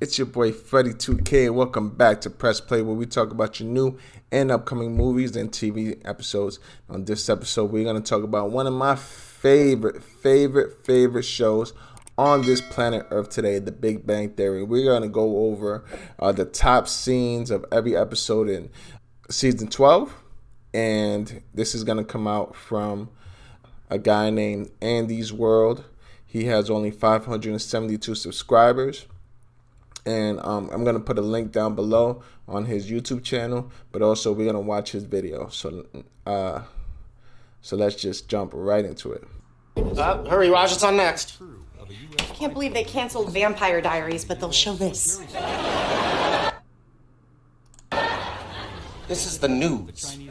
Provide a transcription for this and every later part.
It's your boy Freddy 2K, and welcome back to Press Play, where we talk about your new and upcoming movies and TV episodes. On this episode, we're going to talk about one of my favorite shows on this planet Earth today, The Big Bang Theory. We're going to go over the top scenes of every episode in season 12, and this is going to come out from a guy named Andy's World. He has only 572 subscribers. And I'm going to put a link down below on his YouTube channel, but also we're going to watch his video. So let's just jump right into it. Hurry, Raj, it's on next. I can't believe they canceled Vampire Diaries, but they'll show this. This is the news. And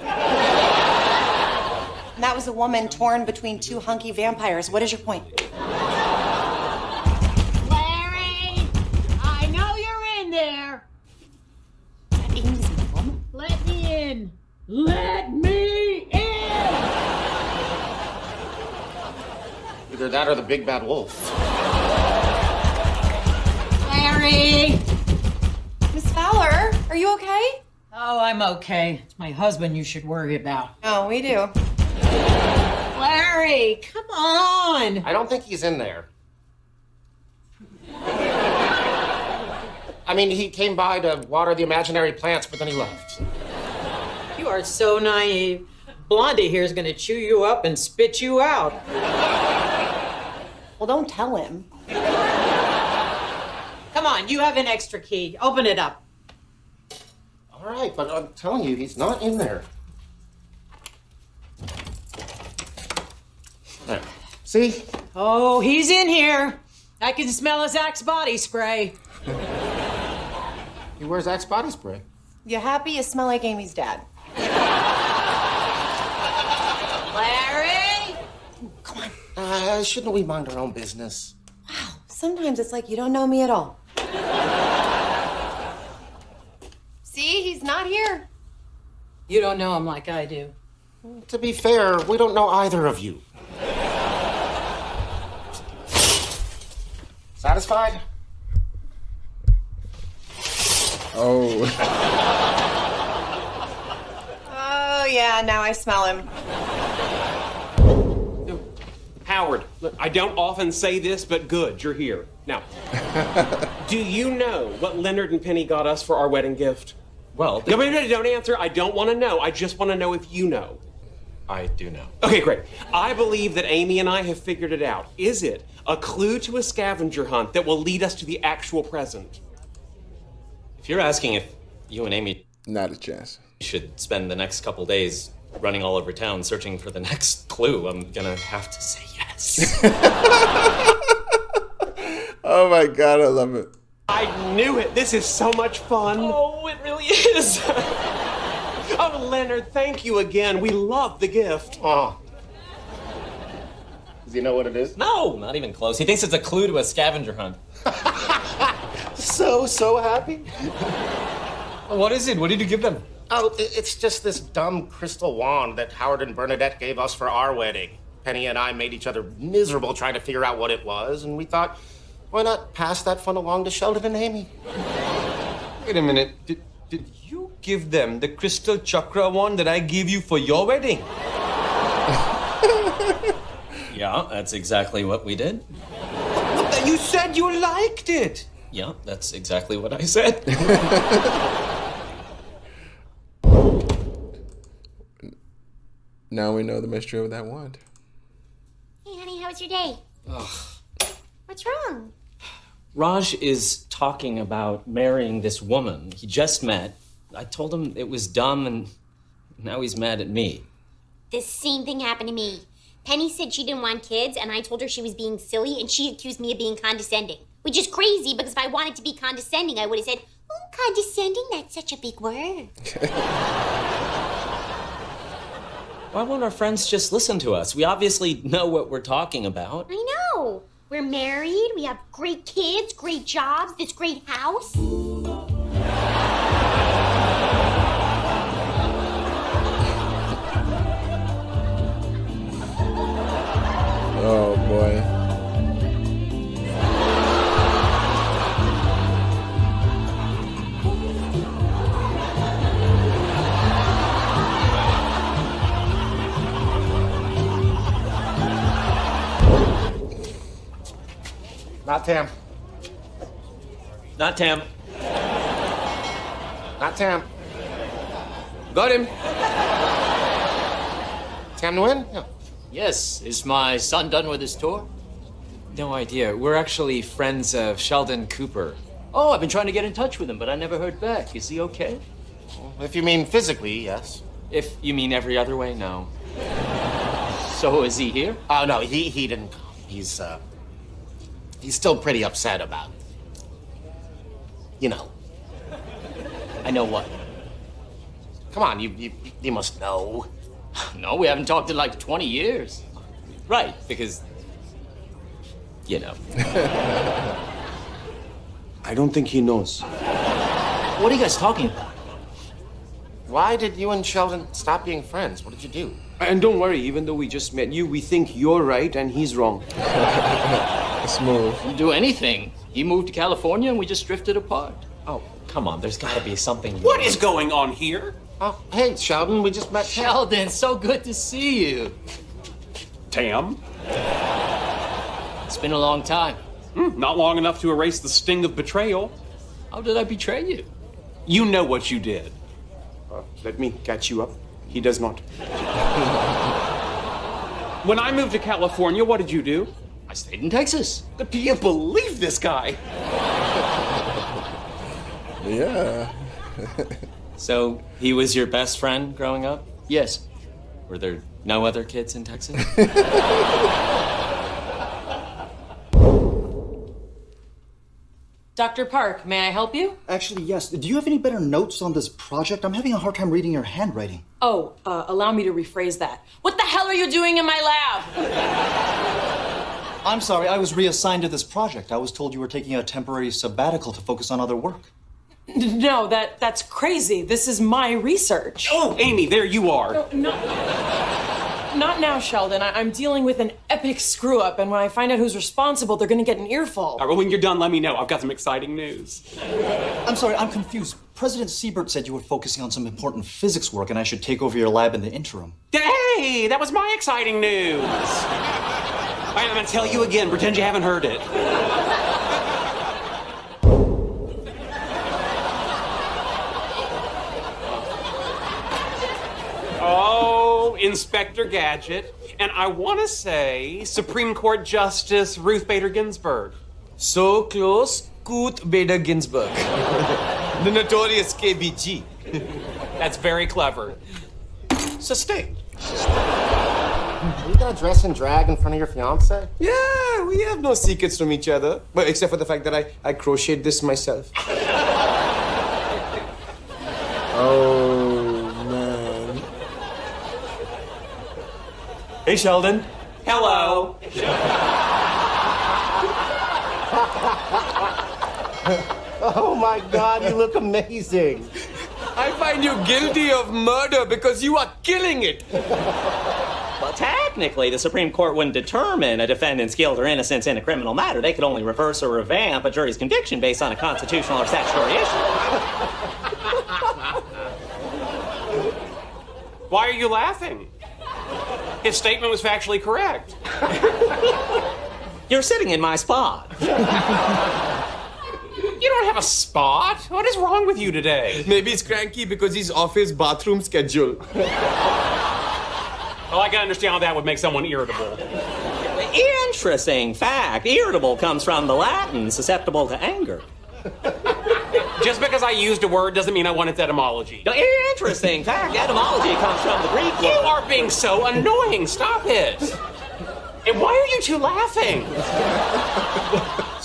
that was a woman torn between two hunky vampires. What is your point? Let me in! Let me in! Either that or the big bad wolf. Larry! Miss Fowler, are you okay? Oh, I'm okay. It's my husband you should worry about. Oh, we do. Larry, come on! I don't think he's in there. I mean, he came by to water the imaginary plants, but then he left. You are so naive. Blondie here is going to chew you up and spit you out. Well, don't tell him. Come on, you have an extra key. Open it up. All right, but I'm telling you, he's not in there. There. See? Oh, he's in here. I can smell his Axe body spray. He wears Axe body spray. You happy? You smell like Amy's dad. Larry! Come on. Shouldn't we mind our own business? Wow, sometimes it's like you don't know me at all. See, he's not here. You don't know him like I do. To be fair, we don't know either of you. Satisfied? Oh. Oh, yeah, now I smell him. Howard, look, I don't often say this, but good, you're here. Now, do you know what Leonard and Penny got us for our wedding gift? Well, No, don't answer. I don't want to know. I just want to know if you know. I do know. Okay, great. I believe that Amy and I have figured it out. Is it a clue to a scavenger hunt that will lead us to the actual present? If you're asking if you and Amy Not a chance. should spend the next couple days running all over town searching for the next clue, I'm gonna have to say yes. Oh my God, I love it. I knew it. This is so much fun. Oh, it really is. Oh, Leonard, thank you again. We love the gift. Oh. Does he know what it is? No, not even close. He thinks it's a clue to a scavenger hunt. So happy. What is it? What did you give them? Oh, it's just this dumb crystal wand that Howard and Bernadette gave us for our wedding. Penny and I made each other miserable trying to figure out what it was, and we thought, why not pass that fun along to Sheldon and Amy? Wait a minute. Did you give them the crystal chakra wand that I gave you for your wedding? Yeah, that's exactly what we did. But you said you liked it. Yeah, that's exactly what I said. Now we know the mystery of that wand. Hey, honey, how was your day? What's wrong? Raj is talking about marrying this woman he just met. I told him it was dumb, and now he's mad at me. The same thing happened to me. Penny said she didn't want kids, and I told her she was being silly, and she accused me of being condescending. Which is crazy, because if I wanted to be condescending, I would have said, oh, condescending, that's such a big word. Why won't our friends just listen to us? We obviously know what we're talking about. I know. We're married, we have great kids, great jobs, this great house. Oh boy. Not Tam. Not Tam. Not Tam. Got him. Tam Nguyen? Yeah. Yes, is my son done with his tour? No idea. We're actually friends of Sheldon Cooper. Oh, I've been trying to get in touch with him, but I never heard back. Is he okay? If you mean physically, yes. If you mean every other way, no. So is he here? Oh, no, he didn't come. He's still pretty upset about it. You know. I know what. Come on, you must know. No, we haven't talked in like 20 years. Right, because, you know. I don't think he knows. What are you guys talking about? Why did you and Sheldon stop being friends? What did you do? And don't worry, even though we just met you, we think you're right and he's wrong. Smooth. Didn't do anything. He moved to California and we just drifted apart. Oh, come on. There's got to be something. What is going on here? Oh, hey, Sheldon, we just met. Sheldon, so good to see you. Tam? It's been a long time. Not long enough to erase the sting of betrayal. How did I betray you? You know what you did. Let me catch you up. He does not. When I moved to California, what did you do? I stayed in Texas. Do you believe this guy? Yeah. So he was your best friend growing up? Yes. Were there no other kids in Texas? Dr. Park, may I help you? Actually, yes. Do you have any better notes on this project? I'm having a hard time reading your handwriting. Oh, allow me to rephrase that. What the hell are you doing in my lab? I'm sorry, I was reassigned to this project. I was told you were taking a temporary sabbatical to focus on other work. No, that's crazy. This is my research. Oh, Amy, there you are. Not now, Sheldon. I'm dealing with an epic screw-up, and when I find out who's responsible, they're gonna get an earful. All right, well, when you're done, let me know. I've got some exciting news. I'm sorry, I'm confused. President Siebert said you were focusing on some important physics work and I should take over your lab in the interim. Hey, that was my exciting news. All right, I'm gonna tell you again. Pretend you haven't heard it. Oh, Inspector Gadget. And I want to say Supreme Court Justice Ruth Bader Ginsburg. So close, Ruth Bader Ginsburg. The notorious KBG. That's very clever. Sustained. Are you gonna dress in drag in front of your fiance? Yeah, we have no secrets from each other. But except for the fact that I crocheted this myself. Oh, man. Hey, Sheldon. Hello. Oh my God, you look amazing. I find you guilty of murder because you are killing it. Well, technically, the Supreme Court wouldn't determine a defendant's guilt or innocence in a criminal matter. They could only reverse or revamp a jury's conviction based on a constitutional or statutory issue. Why are you laughing? His statement was factually correct. You're sitting in my spot. You don't have a spot. What is wrong with you today? Maybe he's cranky because he's off his bathroom schedule. Well, I can understand how that would make someone irritable. Interesting fact. Irritable comes from the Latin, susceptible to anger. Just because I used a word doesn't mean I want its etymology. Interesting fact. Etymology comes from the Greek You word. are being so annoying. Stop it. And why are you two laughing?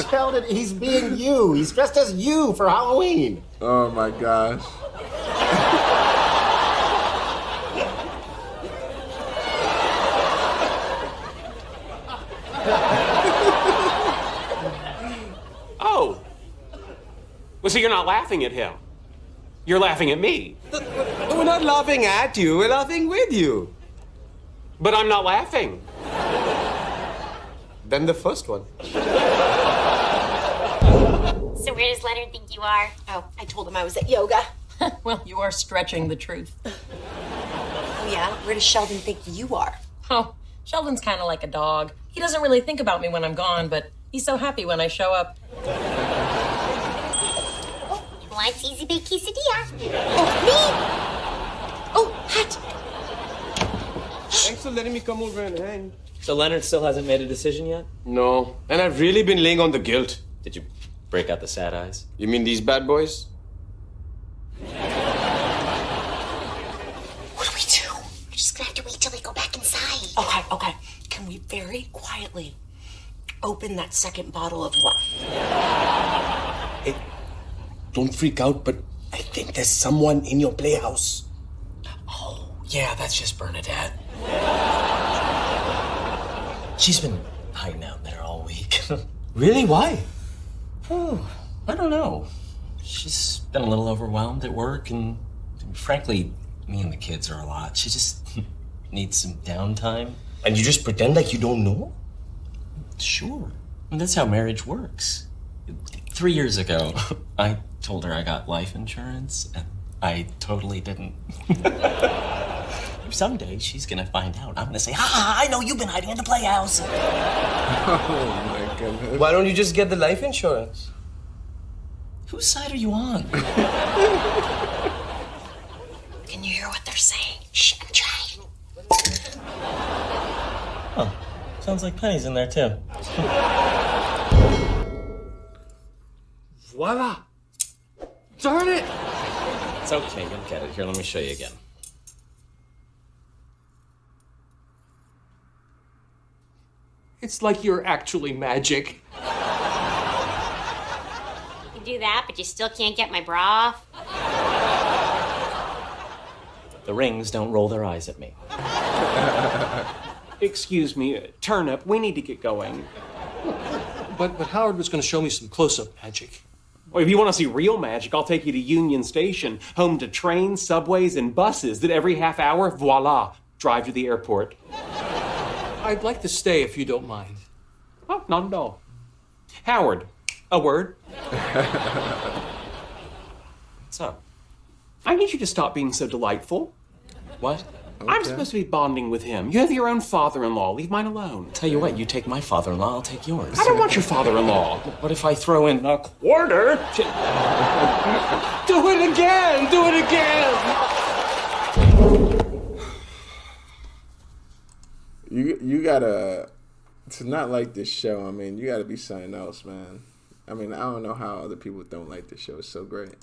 Sheldon, he's being you. He's dressed as you for Halloween. Oh, my gosh. Oh. Well, so you're not laughing at him. You're laughing at me. We're not laughing at you, we're laughing with you. But I'm not laughing. Then the first one. So where does Leonard think you are? Oh, I told him I was at yoga. Well, you are stretching the truth. Oh, yeah? Where does Sheldon think you are? Oh, Sheldon's kind of like a dog. He doesn't really think about me when I'm gone, but He's so happy when I show up. He wants easy bake quesadilla. Oh, hat. Thanks for letting me come over and hang. So Leonard still hasn't made a decision yet? No, and I've really been laying on the guilt. Did you break out the sad eyes? You mean these bad boys? What do we do? We're just gonna have to wait till they go back inside. Okay. Can we very quietly open that second bottle of wine? Hey, don't freak out, but I think there's someone in your playhouse. Oh, yeah, that's just Bernadette. She's been hiding out there all week. Really? Why? Oh, I don't know. She's been a little overwhelmed at work, and frankly, me and the kids are a lot. She just needs some downtime. And you just pretend like you don't know? Sure. And that's how marriage works. 3 years ago, I told her I got life insurance, and I totally didn't. Someday she's gonna find out. I'm gonna say, I know you've been hiding in the playhouse. Oh my goodness. Why don't you just get the life insurance? Whose side are you on? Can you hear what they're saying? Shh, I'm trying. Oh, sounds like Penny's in there too. Voila! Darn it! It's okay, you'll get it. Here, let me show you again. It's like you're actually magic. You can do that, but you still can't get my bra off. The rings don't roll their eyes at me. Excuse me, Turnip, we need to get going. But Howard was going to show me some close-up magic. Well, if you want to see real magic, I'll take you to Union Station, home to trains, subways, and buses that every half hour, voila, drive to the airport. I'd like to stay if you don't mind. Oh, not at all. Howard, a word? What's up? I need you to stop being so delightful. What? I'm supposed to be bonding with him. You have your own father-in-law. Leave mine alone. Tell you what, you take my father-in-law, I'll take yours. I don't want your father-in-law. What if I throw in a quarter? Do it again! Do it again! You gotta, to not like this show, I mean, you gotta be something else, man. I mean, I don't know how other people don't like this show. It's so great.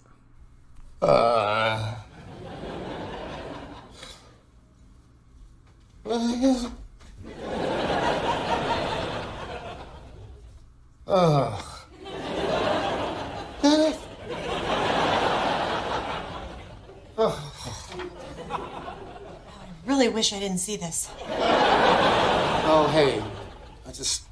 Really wish I didn't see this. Oh, hey. I just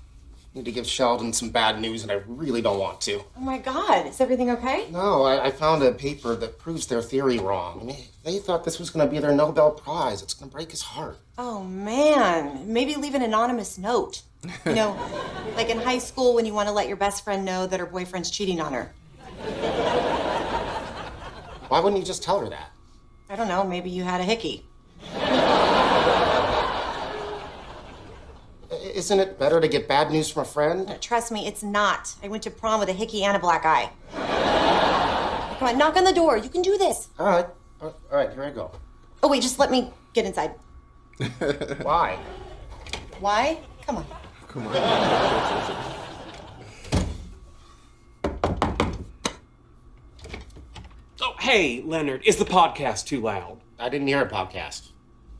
need to give Sheldon some bad news, and I really don't want to. Oh my God, is everything okay? No, I found a paper that proves their theory wrong. I mean, they thought this was going to be their Nobel Prize. It's going to break his heart. Oh man, maybe leave an anonymous note. You know, like in high school when you want to let your best friend know that her boyfriend's cheating on her. Why wouldn't you just tell her that? I don't know, maybe you had a hickey. Isn't it better to get bad news from a friend? Trust me, it's not. I went to prom with a hickey and a black eye. Come on, knock on the door. You can do this. All right, here I go. Oh wait, just let me get inside. Why? Why? Come on. Come on. Oh, hey, Leonard, is the podcast too loud? I didn't hear a podcast.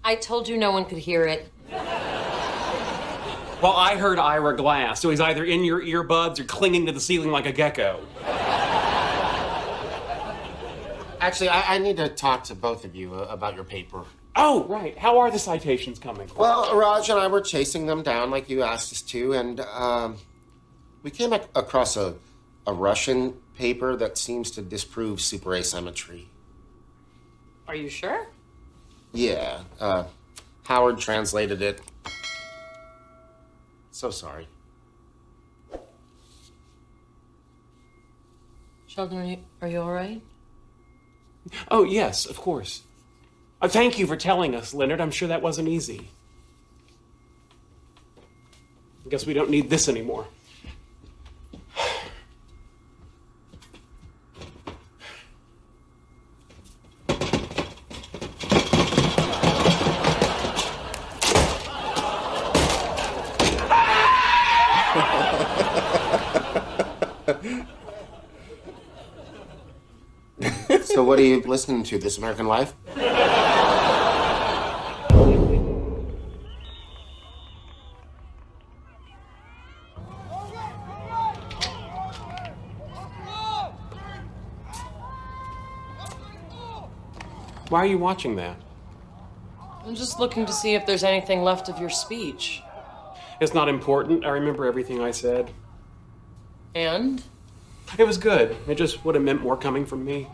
I told you no one could hear it. Well, I heard Ira Glass, so he's either in your earbuds or clinging to the ceiling like a gecko. Actually, I need to talk to both of you about your paper. Oh, right. How are the citations coming? Well, Raj and I were chasing them down like you asked us to, and we came across a Russian paper that seems to disprove super asymmetry. Are you sure? Yeah, Howard translated it. So sorry. Sheldon, are you all right? Oh, yes, of course. Thank you for telling us, Leonard. I'm sure that wasn't easy. I guess we don't need this anymore. What are you listening to, This American Life? Why are you watching that? I'm just looking to see if there's anything left of your speech. It's not important. I remember everything I said. And? It was good. It just would have meant more coming from me.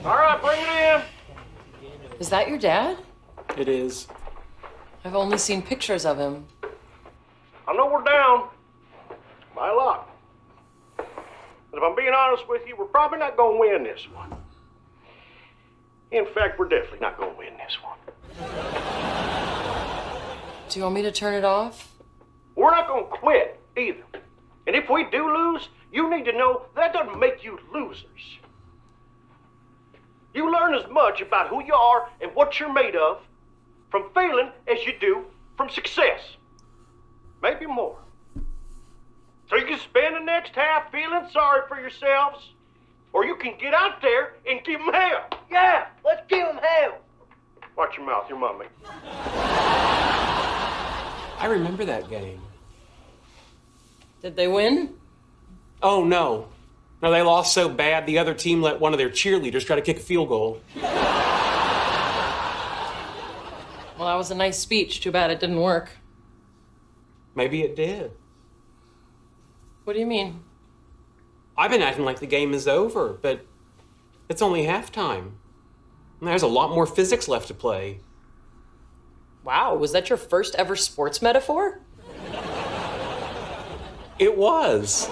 All right, bring it in. Is that your dad? It is. I've only seen pictures of him. I know we're down by a lot. But if I'm being honest with you, we're probably not going to win this one. In fact, we're definitely not going to win this one. Do you want me to turn it off? We're not going to quit either. And if we do lose, you need to know that doesn't make you losers. You learn as much about who you are and what you're made of from failing as you do from success. Maybe more. So you can spend the next half feeling sorry for yourselves, or you can get out there and give them hell. Yeah, let's give them hell. Watch your mouth, your mommy. I remember that game. Did they win? Oh, no. No, they lost so bad, the other team let one of their cheerleaders try to kick a field goal. Well, that was a nice speech. Too bad it didn't work. Maybe it did. What do you mean? I've been acting like the game is over, but it's only halftime. And there's a lot more physics left to play. Wow, was that your first ever sports metaphor? It was.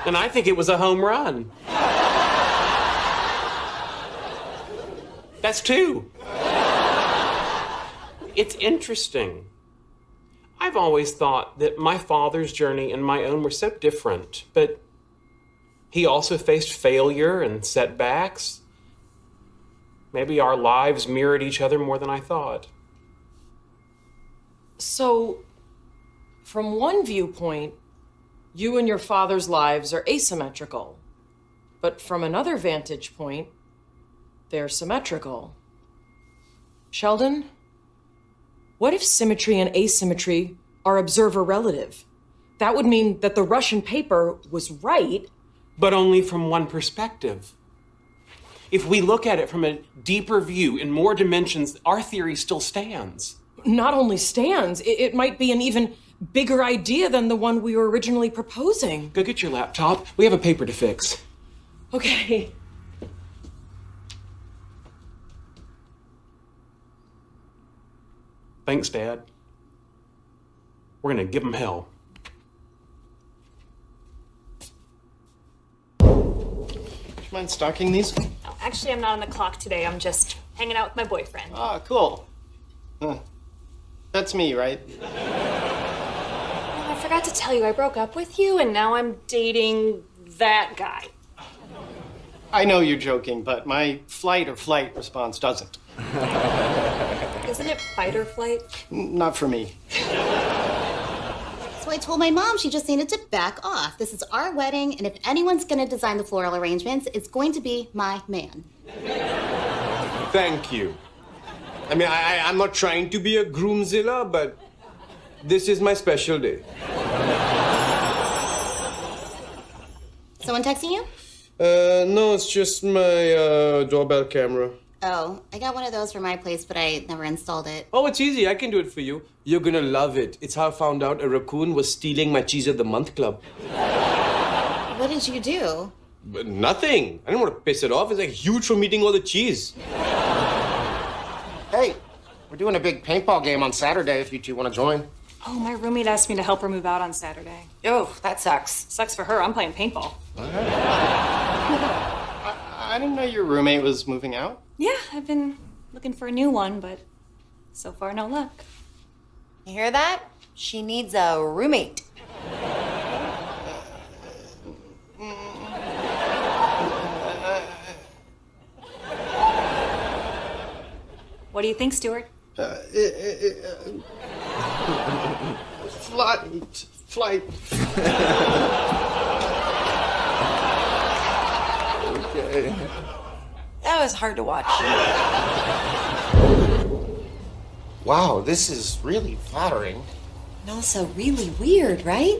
And I think it was a home run. That's two. It's interesting. I've always thought that my father's journey and my own were so different, but he also faced failure and setbacks. Maybe our lives mirrored each other more than I thought. So, from one viewpoint, you and your father's lives are asymmetrical. But from another vantage point, they're symmetrical. Sheldon, what if symmetry and asymmetry are observer relative? That would mean that the Russian paper was right. But only from one perspective. If we look at it from a deeper view, in more dimensions, our theory still stands. Not only stands, it might be an even bigger idea than the one we were originally proposing. Go get your laptop. We have a paper to fix. Okay. Thanks, Dad. We're gonna give him hell. Would you mind stocking these? Oh, actually, I'm not on the clock today. I'm just hanging out with my boyfriend. Ah, cool. Huh. That's me, right? Oh, I forgot to tell you, I broke up with you, and now I'm dating that guy. I know you're joking, but my flight or flight response doesn't. Isn't it fight or flight? Not for me. So I told my mom she just needed to back off. This is our wedding, and if anyone's gonna design the floral arrangements, it's going to be my man. Thank you. I mean, I'm not trying to be a groomzilla, but this is my special day. Someone texting you? No, it's just my doorbell camera. Oh, I got one of those for my place, but I never installed it. Oh, it's easy. I can do it for you. You're gonna love it. It's how I found out a raccoon was stealing my Cheese of the Month club. What did you do? But nothing. I didn't want to piss it off. It's like huge for eating all the cheese. Hey, we're doing a big paintball game on Saturday if you two want to join. Oh, my roommate asked me to help her move out on Saturday. Oh, that sucks. Sucks for her. I'm playing paintball. I didn't know your roommate was moving out. Yeah, I've been looking for a new one, but so far no luck. You hear that? She needs a roommate. What do you think, Stuart? Flight. That was hard to watch. Wow, this is really flattering. And also really weird, right?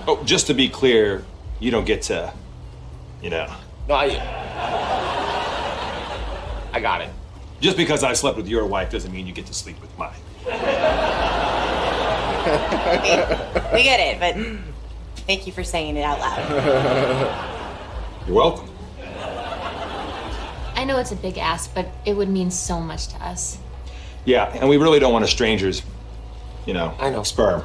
Oh, just to be clear, you don't get to, No, I got it. Just because I slept with your wife doesn't mean you get to sleep with mine. We get it, but thank you for saying it out loud. You're welcome. I know it's a big ask, but it would mean so much to us. Yeah, and we really don't want a stranger's, I know. sperm.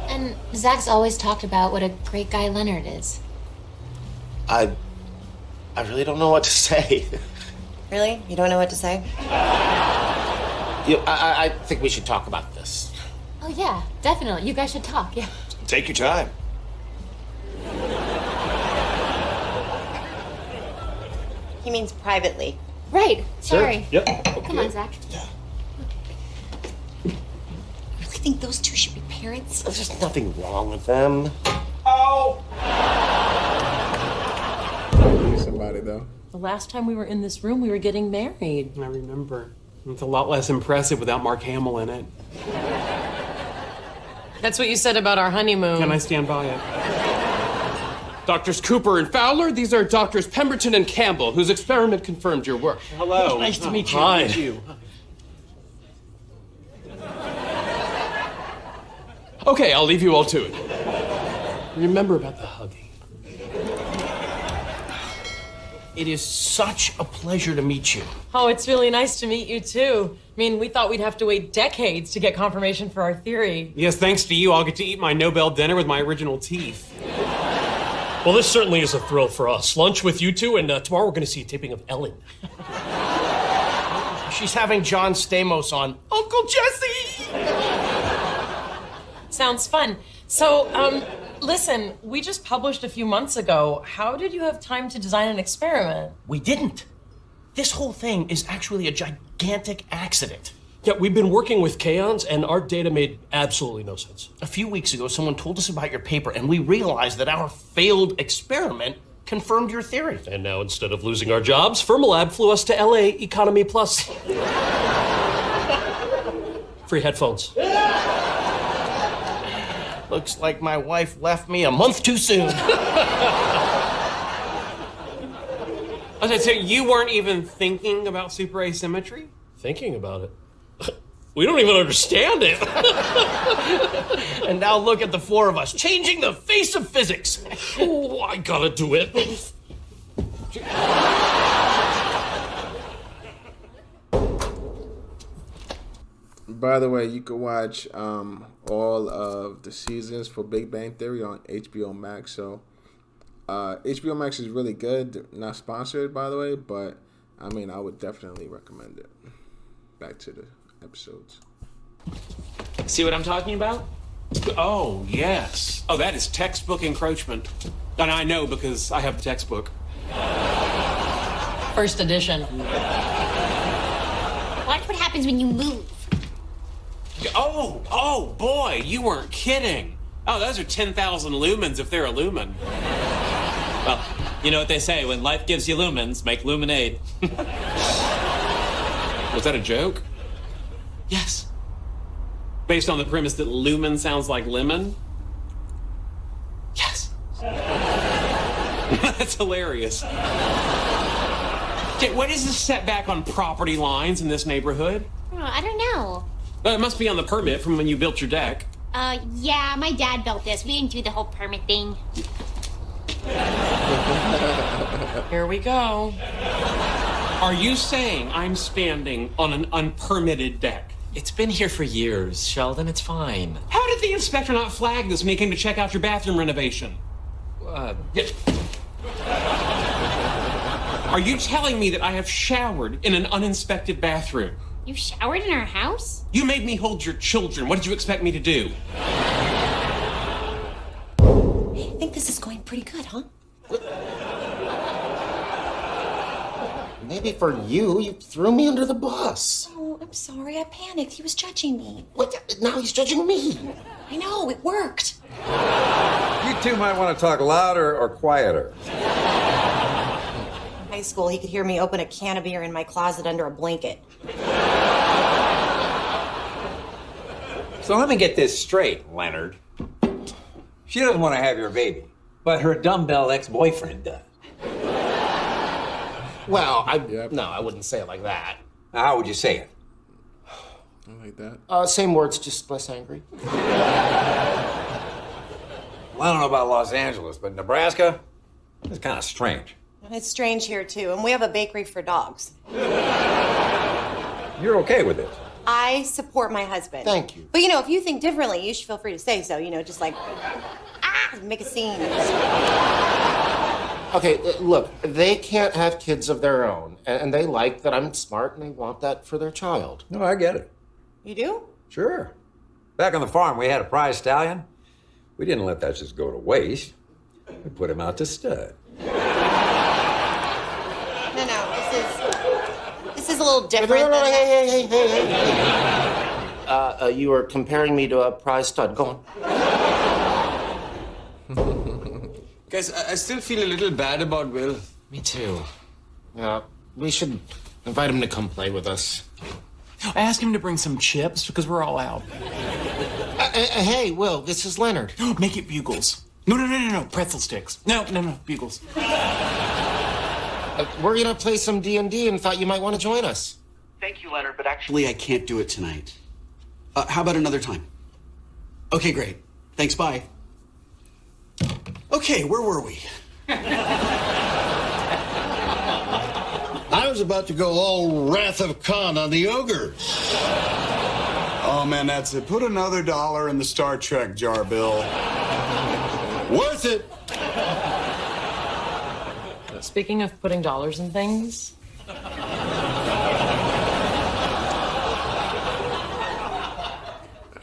And Zach's always talked about what a great guy Leonard is. I really don't know what to say. Really? You don't know what to say? I think we should talk about this. Oh, yeah, definitely. You guys should talk, yeah. Take your time. He means privately. Right, sorry. Yep. Come on, Zach. I really think those two should be parents. There's just nothing wrong with them. Somebody though. The last time we were in this room, we were getting married. I remember. It's a lot less impressive without Mark Hamill in it. That's what you said about our honeymoon. Can I stand by it? Doctors Cooper and Fowler, these are Doctors Pemberton and Campbell, whose experiment confirmed your work. Hello. Nice to meet you. Hi. Meet you. Okay, I'll leave you all to it. Remember about the hugging. It is such a pleasure to meet you. Oh, it's really nice to meet you, too. I mean, we thought we'd have to wait decades to get confirmation for our theory. Yes, thanks to you, I'll get to eat my Nobel dinner with my original teeth. Well, this certainly is a thrill for us. Lunch with you two, and tomorrow we're going to see a taping of Ellen. She's having John Stamos on Uncle Jesse. Sounds fun. So, listen, we just published a few months ago. How did you have time to design an experiment? We didn't. This whole thing is actually a gigantic accident. Yeah, we've been working with kaons, and our data made absolutely no sense. A few weeks ago, someone told us about your paper, and we realized that our failed experiment confirmed your theory. And now, instead of losing our jobs, Fermilab flew us to LA Economy Plus. Free headphones. Looks like my wife left me a month too soon. Okay, so you weren't even thinking about super asymmetry? Thinking about it. We don't even understand it. And now look at the four of us, changing the face of physics. Oh, I gotta do it. By the way, you can watch all of the seasons for Big Bang Theory on HBO Max. So HBO Max is really good. They're not sponsored, by the way, but I mean, I would definitely recommend it. Back to the episodes. See what I'm talking about? Oh, yes. Oh, that is textbook encroachment. And I know because I have the textbook. First edition. Watch what happens when you move. Oh, boy, you weren't kidding. Oh, those are 10,000 lumens if they're a lumen. Well, you know what they say, when life gives you lumens, make luminade. Was that a joke? Yes. Based on the premise that lumen sounds like lemon? Yes. That's hilarious. Okay, what is the setback on property lines in this neighborhood? Oh, I don't know. It must be on the permit from when you built your deck. Yeah, my dad built this. We didn't do the whole permit thing. Here we go. Are you saying I'm standing on an unpermitted deck? It's been here for years, Sheldon. It's fine. How did the inspector not flag this when he came to check out your bathroom renovation? Are you telling me that I have showered in an uninspected bathroom? You showered in our house? You made me hold your children. What did you expect me to do? I think this is going pretty good, huh? Maybe for you threw me under the bus. Oh, I'm sorry. I panicked. He was judging me. What? Now he's judging me. I know. It worked. You two might want to talk louder or quieter. In high school, he could hear me open a can of beer in my closet under a blanket. So let me get this straight, Leonard. She doesn't want to have your baby, but her dumbbell ex-boyfriend does. Well, no, I wouldn't say it like that. How would you say it? I like that. Same words, just less angry. Well, I don't know about Los Angeles, but Nebraska is kind of strange. It's strange here, too, and we have a bakery for dogs. You're okay with this? I support my husband. Thank you. But, if you think differently, you should feel free to say so. Just like, make a scene. Okay, look, they can't have kids of their own, and they like that I'm smart, and they want that for their child. No, I get it. You do? Sure. Back on the farm, we had a prize stallion. We didn't let that just go to waste. We put him out to stud. No, this is a little different. No, hey. You were comparing me to a prize stud. Go on. Guys, I still feel a little bad about Will. Me too. Yeah, we should invite him to come play with us. I asked him to bring some chips because we're all out. Hey, Will, this is Leonard. Make it bugles. No. Pretzel sticks. No, bugles. We're gonna play some D&D and thought you might want to join us. Thank you, Leonard, but actually I can't do it tonight. How about another time? Okay, great. Thanks, bye. Okay, where were we? I was about to go all Wrath of Khan on the ogres. Oh, man, that's it. Put another $1 in the Star Trek jar, Bill. Worth it. Speaking of putting dollars in things,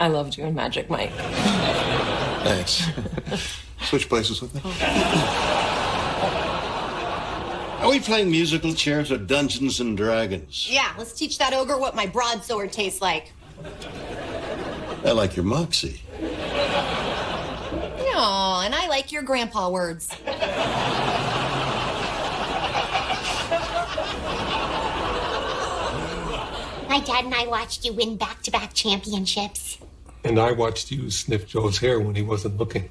I loved you in Magic Mike. Thanks. Switch places with me. Are we playing musical chairs or Dungeons and Dragons? Yeah, let's teach that ogre what my broadsword tastes like. I like your moxie. Aw, and I like your grandpa words. My dad and I watched you win back-to-back championships. And I watched you sniff Joe's hair when he wasn't looking.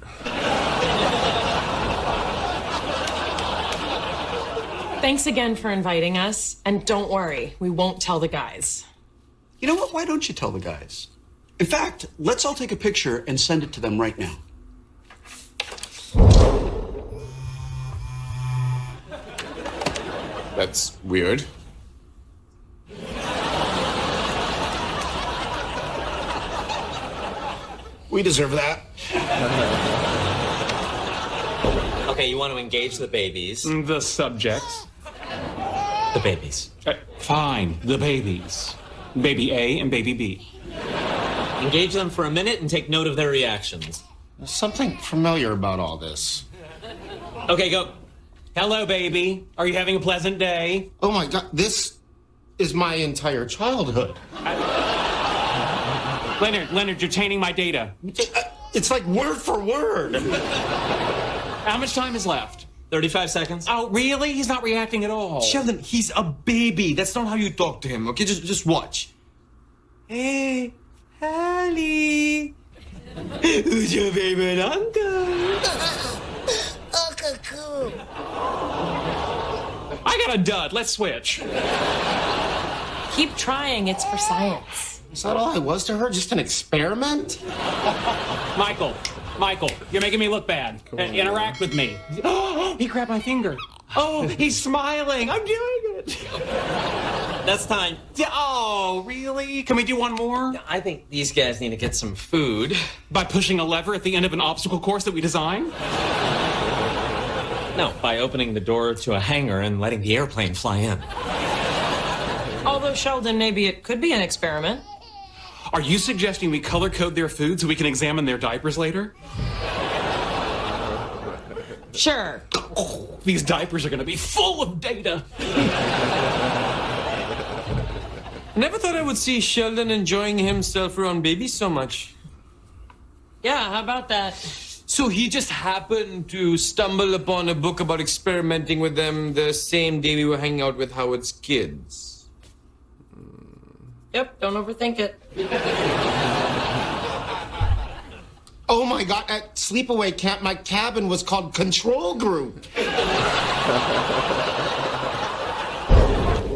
Thanks again for inviting us, and don't worry, we won't tell the guys. You know what? Why don't you tell the guys? In fact, let's all take a picture and send it to them right now. That's weird. We deserve that. Okay, you want to engage the babies. The subjects. The babies. Fine, the babies. Baby A and baby B. Engage them for a minute and take note of their reactions. There's something familiar about all this. Okay, go. Hello, baby. Are you having a pleasant day? Oh my God, this is my entire childhood. Leonard, you're tainting my data. It's like word for word. How much time is left? 35 seconds. Oh, really? He's not reacting at all. Sheldon, he's a baby. That's not how you talk to him, okay? Just watch. Hey, Hallie. Who's your favorite uncle? Cuckoo. I got a dud. Let's switch. Keep trying, it's for science. Is that all I was to her? Just an experiment? Michael, you're making me look bad. Interact with me. Oh, he grabbed my finger. Oh, he's smiling. I'm doing it. That's time. Oh, really? Can we do one more? I think these guys need to get some food. By pushing a lever at the end of an obstacle course that we designed? No, by opening the door to a hangar and letting the airplane fly in. Although, Sheldon, maybe it could be an experiment. Are you suggesting we color code their food so we can examine their diapers later? Sure. Oh, these diapers are going to be full of data. Never thought I would see Sheldon enjoying himself around babies so much. Yeah, how about that? So he just happened to stumble upon a book about experimenting with them the same day we were hanging out with Howard's kids. Yep, don't overthink it. Oh my God, at sleepaway camp, my cabin was called Control Group.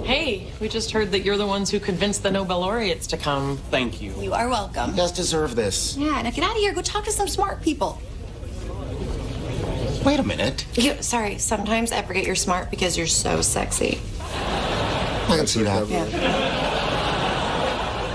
Hey, we just heard that you're the ones who convinced the Nobel laureates to come. Thank you. You are welcome. You guys deserve this. Yeah, now get out of here. Go talk to some smart people. Wait a minute. Sorry, sometimes I forget you're smart because you're so sexy. I can see that. Yeah.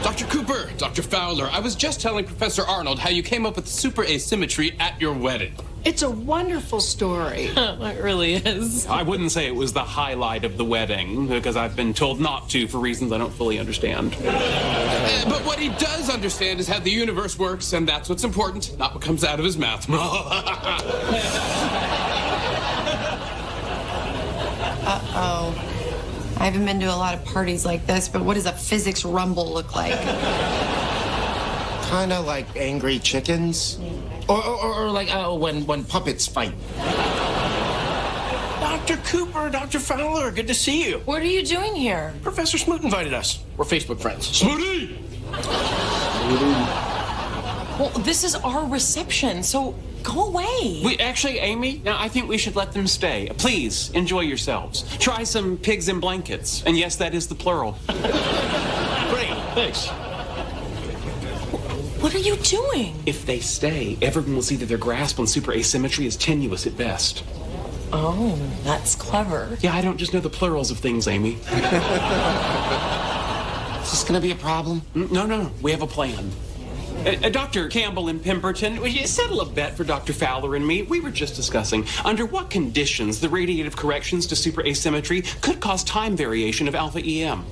Dr. Cooper, Dr. Fowler, I was just telling Professor Arnold how you came up with super asymmetry at your wedding. It's a wonderful story. It really is. I wouldn't say it was the highlight of the wedding, because I've been told not to for reasons I don't fully understand. But what he does understand is how the universe works, and that's what's important, not what comes out of his mouth. Uh-oh. I haven't been to a lot of parties like this, but what does a physics rumble look like? Kind of like angry chickens. Or like when puppets fight. Dr. Cooper, Dr. Fowler, good to see you. What are you doing here? Professor Smoot invited us. We're Facebook friends. Smoothie! Well, this is our reception, so go away. Actually, Amy, now I think we should let them stay. Please, enjoy yourselves. Try some pigs in blankets. And yes, that is the plural. Great, thanks. What are you doing? If they stay, everyone will see that their grasp on super asymmetry is tenuous at best. Oh, that's clever. Yeah, I don't just know the plurals of things, Amy. Is this gonna be a problem? No, we have a plan. Dr. Campbell and Pemberton, will you settle a bet for Dr. Fowler and me? We were just discussing under what conditions the radiative corrections to super asymmetry could cause time variation of alpha EM.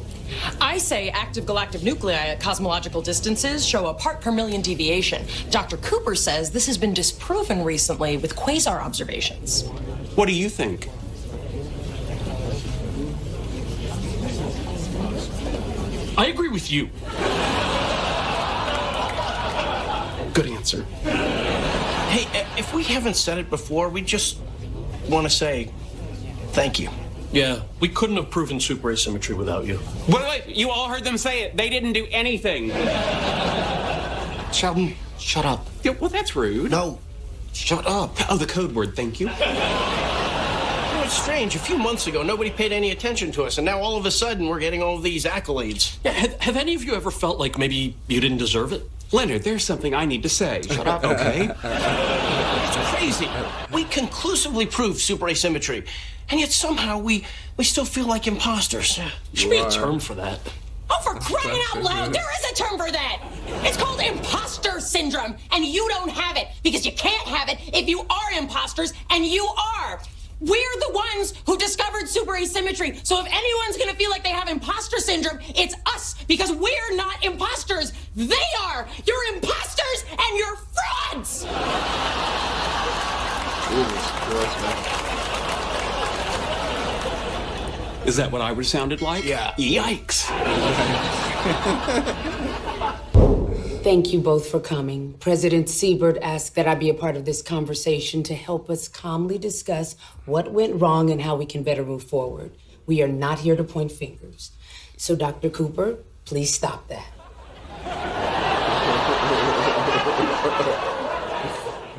I say active galactic nuclei at cosmological distances show a part per million deviation. Dr. Cooper says this has been disproven recently with quasar observations. What do you think? I agree with you. Good answer. Hey, if we haven't said it before, we just want to say thank you. Yeah, we couldn't have proven super asymmetry without you. Wait, you all heard them say it. They didn't do anything. Sheldon, shut up. Yeah, well, that's rude. No, shut up. Oh, the code word, thank you. You know, it's strange. A few months ago, nobody paid any attention to us, and now all of a sudden, we're getting all these accolades. Yeah, have any of you ever felt like maybe you didn't deserve it? Leonard, there's something I need to say. Shut up, okay? It's crazy. We conclusively proved super asymmetry, and yet somehow we still feel like imposters. There should be a term for that. Oh, for crying out loud, there is a term for that. It's called imposter syndrome, and you don't have it because you can't have it if you are imposters, and you are. We're the ones who discovered super asymmetry. So if anyone's gonna feel like they have imposter syndrome, it's us, because we're not imposters. They are. You're imposters and you're frauds. Is that what I would have sounded like? Yeah. Yikes. Thank you both for coming. President Siebert asked that I be a part of this conversation to help us calmly discuss what went wrong and how we can better move forward. We are not here to point fingers. So, Dr. Cooper, please stop that.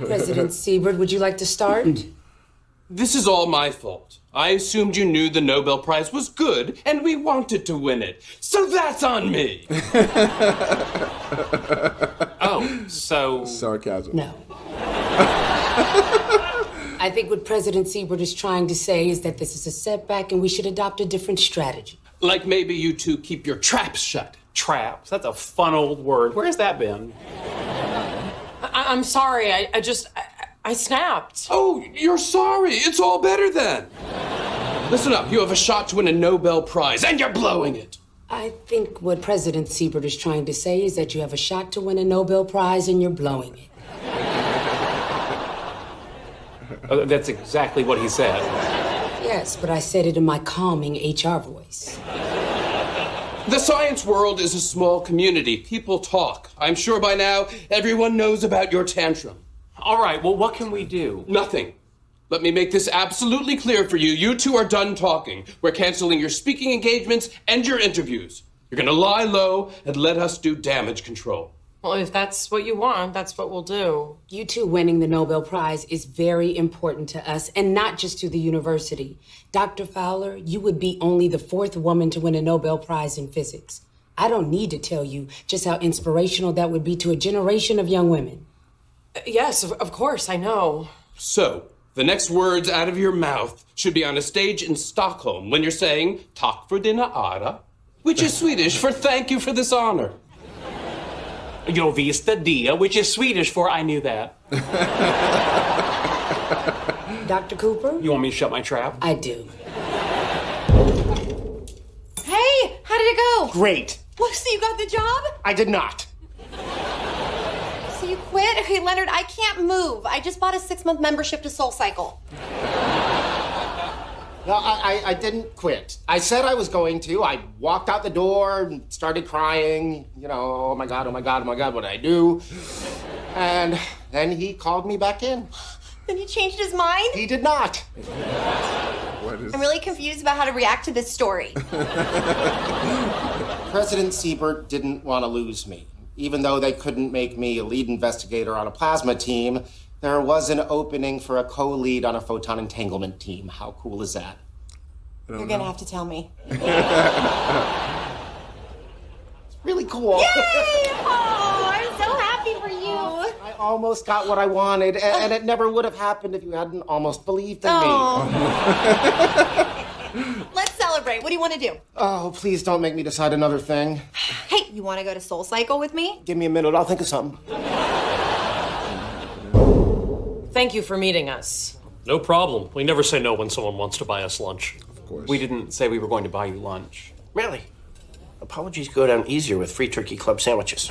President Siebert, would you like to start? This is all my fault. I assumed you knew the Nobel Prize was good, and we wanted to win it. So that's on me. Oh, so... Sarcasm. No. I think what President Siebert is trying to say is that this is a setback and we should adopt a different strategy. Like maybe you two keep your traps shut. Traps? That's a fun old word. Where's that been? I'm sorry, I snapped. Oh, you're sorry. It's all better then. Listen up, you have a shot to win a Nobel Prize, and you're blowing it. I think what President Siebert is trying to say is that you have a shot to win a Nobel Prize and you're blowing it. Oh, that's exactly what he said. Yes, but I said it in my calming HR voice. The science world is a small community. People talk. I'm sure by now everyone knows about your tantrum. All right, well, what can we do? Nothing. Let me make this absolutely clear for you. You two are done talking. We're canceling your speaking engagements and your interviews. You're gonna lie low and let us do damage control. Well, if that's what you want, that's what we'll do. You two winning the Nobel Prize is very important to us, and not just to the university. Dr. Fowler, you would be only the 4th woman to win a Nobel Prize in physics. I don't need to tell you just how inspirational that would be to a generation of young women. Yes, of course, I know. So, the next words out of your mouth should be on a stage in Stockholm when you're saying, "Tack för dina ära," which is Swedish for "thank you for this honor." Jag visste det, which is Swedish for "I knew that." Dr. Cooper? You want me to shut my trap? I do. Hey, how did it go? Great. What, so you got the job? I did not. So you quit? Okay, Leonard, I can't move. I just bought a 6-month membership to SoulCycle. No, I didn't quit. I said I was going to. I walked out the door and started crying. You know, oh my God, oh my God, oh my God, what did I do? And then he called me back in. Then he changed his mind? He did not. I'm really confused about how to react to this story. President Siebert didn't want to lose me. Even though they couldn't make me a lead investigator on a plasma team, there was an opening for a co-lead on a photon entanglement team. How cool is that? You're gonna have to tell me. It's really cool. Yay! Oh, I'm so happy for you. I almost got what I wanted, and it never would have happened if you hadn't almost believed in me. Let's celebrate. What do you want to do? Oh, please don't make me decide another thing. Hey, you want to go to SoulCycle with me? Give me a minute, I'll think of something. Thank you for meeting us. No problem. We never say no when someone wants to buy us lunch. Of course. We didn't say we were going to buy you lunch. Really? Apologies go down easier with Free Turkey Club sandwiches.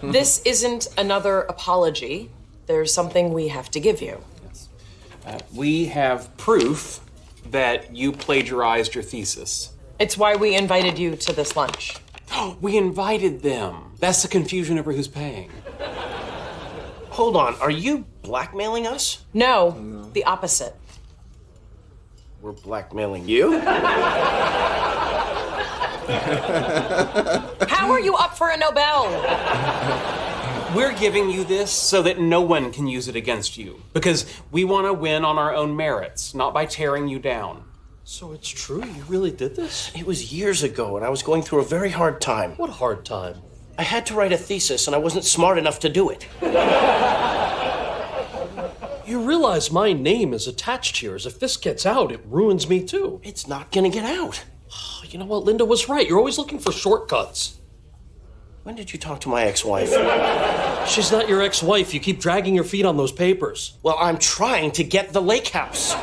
This isn't another apology. There's something we have to give you. We have proof that you plagiarized your thesis. It's why we invited you to this lunch. We invited them. That's the confusion over who's paying. Hold on, are you blackmailing us? No, the opposite. We're blackmailing you? How are you up for a Nobel? We're giving you this so that no one can use it against you. Because we want to win on our own merits, not by tearing you down. So it's true? You really did this? It was years ago, and I was going through a very hard time. What hard time? I had to write a thesis, and I wasn't smart enough to do it. You realize my name is attached here. As if this gets out, it ruins me too. It's not gonna get out. You know what? Linda was right. You're always looking for shortcuts. When did you talk to my ex-wife? She's not your ex-wife. You keep dragging your feet on those papers. Well, I'm trying to get the lake house.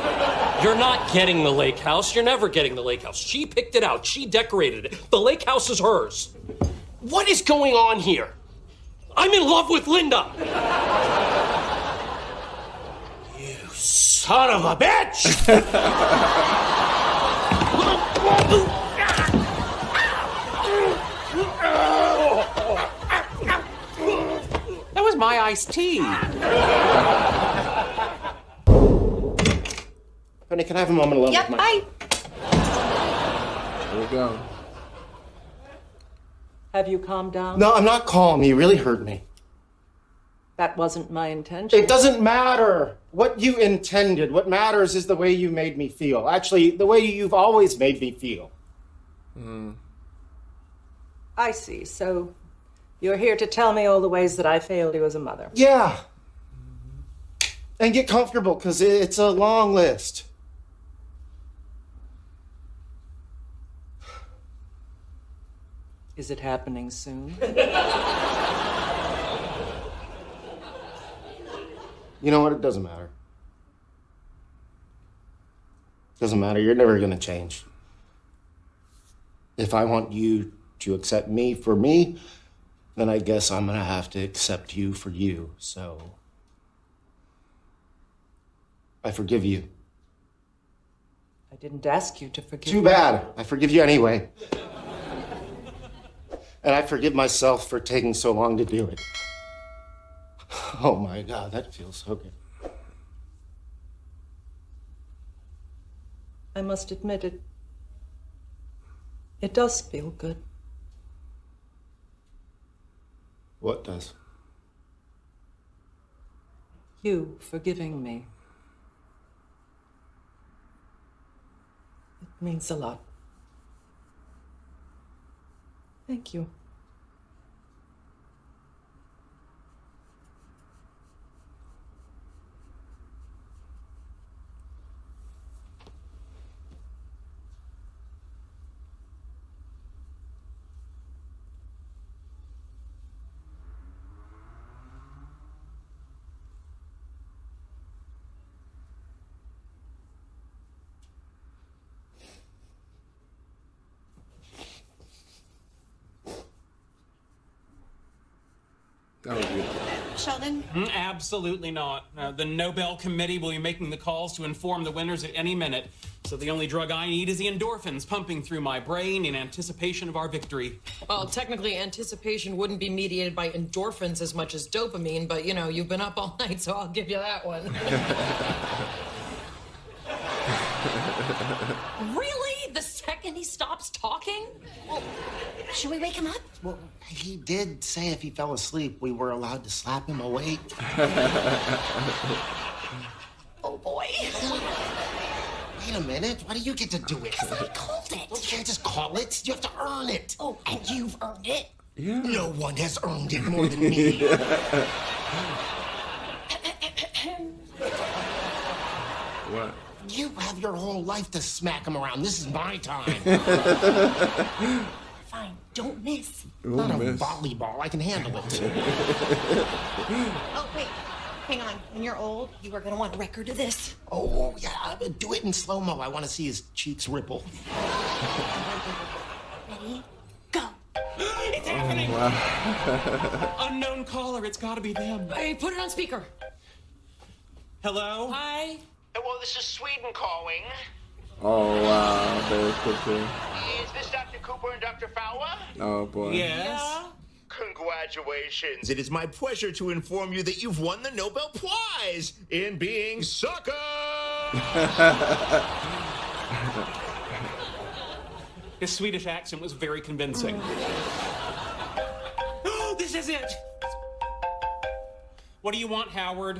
You're not getting the lake house. You're never getting the lake house. She picked it out. She decorated it. The lake house is hers. What is going on here? I'm in love with Linda. You son of a bitch! That was my iced tea. Penny, can I have a moment alone Yep, with my... Here we go. Have you calmed down? No, I'm not calm. You really hurt me. That wasn't my intention. It doesn't matter what you intended. What matters is the way you made me feel. Actually, the way you've always made me feel. I see. So you're here to tell me all the ways that I failed you as a mother. Yeah. And get comfortable, because it's a long list. Is it happening soon? You know what? It doesn't matter. Doesn't matter. You're never going to change. If I want you to accept me for me, then I guess I'm going to have to accept you for you. So I forgive you. I didn't ask you to forgive Too me. bad. I forgive you anyway. And I forgive myself for taking so long to do it. Oh my God, that feels so good. I must admit it does feel good. What does? You forgiving me. It means a lot. Thank you. That was beautiful. Sheldon? Absolutely not. The Nobel Committee will be making the calls to inform the winners at any minute. So the only drug I need is the endorphins pumping through my brain in anticipation of our victory. Well, technically, anticipation wouldn't be mediated by endorphins as much as dopamine, but, you know, you've been up all night, so I'll give you that one. Really? The second he stops talking? Well, should we wake him up? Well, he did say if he fell asleep, we were allowed to slap him awake. Oh, boy. Wait a minute. Why do you get to do it? Because I called it. You can't just call it. You have to earn it. Oh, and you've earned it. Yeah. No one has earned it more than me. What? You have your whole life to smack him around. This is my time. Fine, don't miss. Not a volleyball. I can handle it. Oh, wait. Hang on. When you're old, you are going to want a record of this. Oh, yeah. Do it in slow-mo. I want to see his cheeks ripple. Ready? Go. It's happening! Wow. Unknown caller. It's got to be them. Hey, put it on speaker. Hello? Hi. Well, this is Sweden calling. Oh, wow. Very quickly. Is this Dr. Cooper and Dr. Fowler? Oh, boy. Yes? Congratulations. It is my pleasure to inform you that you've won the Nobel Prize in being sucker! His Swedish accent was very convincing. Oh, this is it! What do you want, Howard?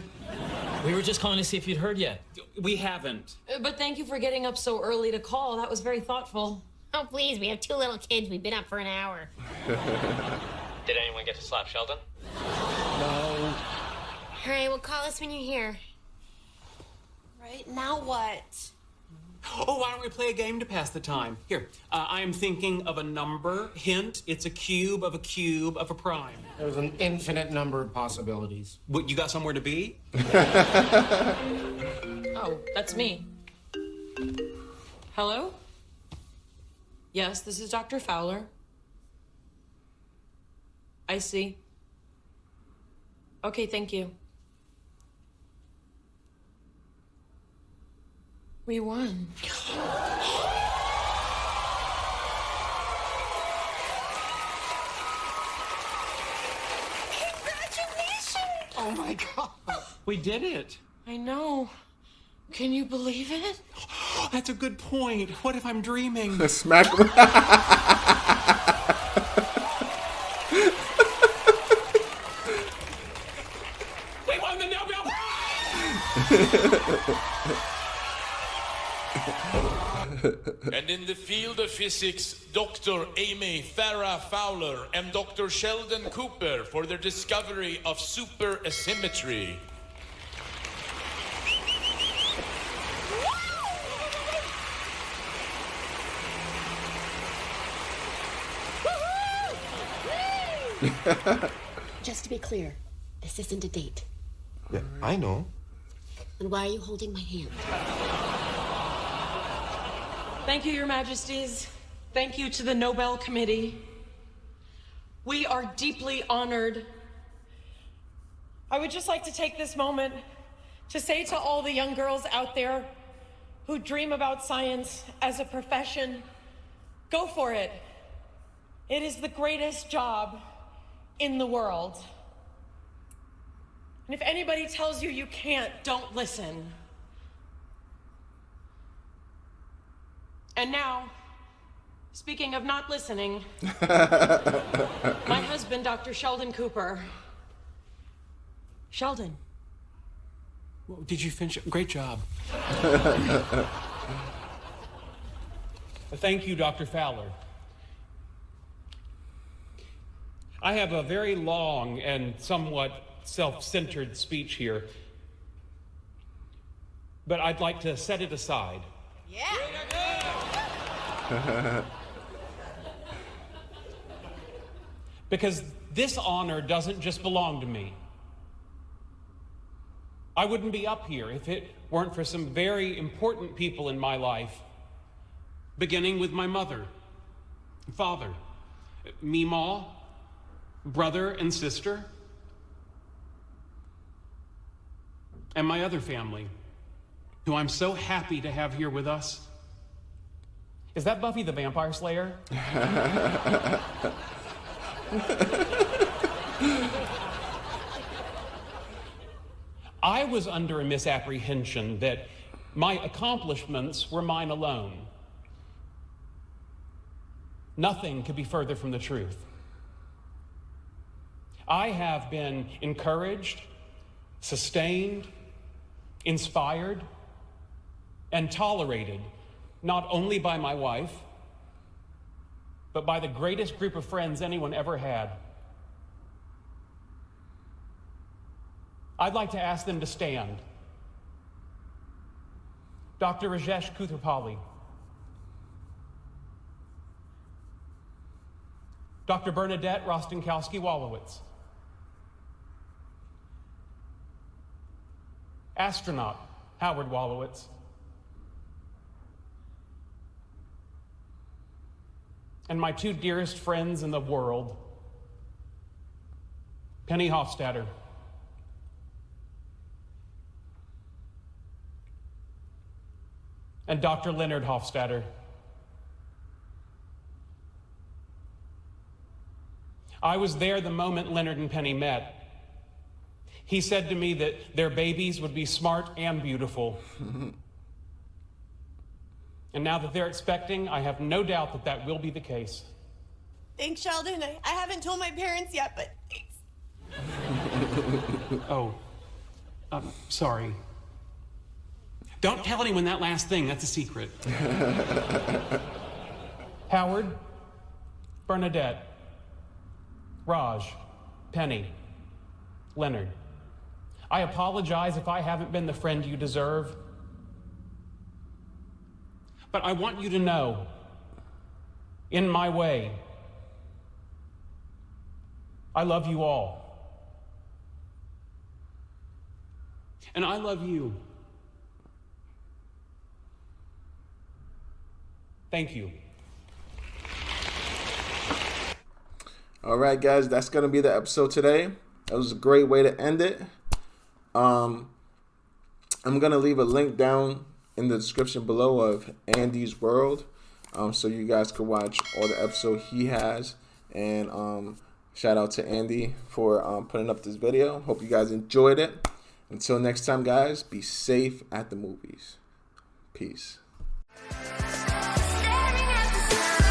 We were just calling to see if you'd heard yet. We haven't. But thank you for getting up so early to call. That was very thoughtful. Oh, please, we have 2 little kids. We've been up for an hour. Did anyone get to slap Sheldon? All right, well, call us when you're here. Right, now what? Oh, why don't we play a game to pass the time? Here, I am thinking of a number. Hint, it's a cube of a prime. There's an infinite number of possibilities. What, you got somewhere to be? Oh, that's me. Hello? Yes, this is Dr. Fowler. I see. Okay, thank you. We won. Oh, my God. We did it. I know. Can you believe it? That's a good point. What if I'm dreaming? Smack him. We won the Nobel And in the field of physics, Dr. Amy Farrah Fowler and Dr. Sheldon Cooper for their discovery of superasymmetry. Just to be clear, this isn't a date. Yeah, I know. Then why are you holding my hand? Thank you, Your Majesties. Thank you to the Nobel Committee. We are deeply honored. I would just like to take this moment to say to all the young girls out there who dream about science as a profession, go for it. It is the greatest job in the world. And if anybody tells you you can't, don't listen. And now, speaking of not listening, my husband, Dr. Sheldon Cooper. Sheldon. Well, did you finish? Great job. Thank you, Dr. Fowler. I have a very long and somewhat self-centered speech here, but I'd like to set it aside. Because this honor doesn't just belong to me. I wouldn't be up here if it weren't for some very important people in my life, beginning with my mother, father, Meemaw, brother and sister, and my other family, who I'm so happy to have here with us. Is that Buffy the Vampire Slayer? I was under a misapprehension that my accomplishments were mine alone. Nothing could be further from the truth. I have been encouraged, sustained, inspired, and tolerated not only by my wife, but by the greatest group of friends anyone ever had. I'd like to ask them to stand. Dr. Rajesh Koothrappali, Dr. Bernadette Rostenkowski-Wolowitz, astronaut Howard Wolowitz, and my two dearest friends in the world, Penny Hofstadter and Dr. Leonard Hofstadter. I was there the moment Leonard and Penny met. He said to me that their babies would be smart and beautiful. And now that they're expecting, I have no doubt that that will be the case. Thanks, Sheldon. I haven't told my parents yet, but thanks. Oh, I'm sorry. Don't tell anyone that last thing. That's a secret. Howard, Bernadette, Raj, Penny, Leonard. I apologize if I haven't been the friend you deserve. But I want you to know, in my way, I love you all. And I love you. Thank you. All right, guys, that's going to be the episode today. That was a great way to end it. I'm going to leave a link down in the description below of Andy's World, so you guys can watch all the episodes he has. And shout out to Andy for putting up this video. Hope you guys enjoyed it. Until next time, guys, be safe at the movies. Peace. Staring at the sun.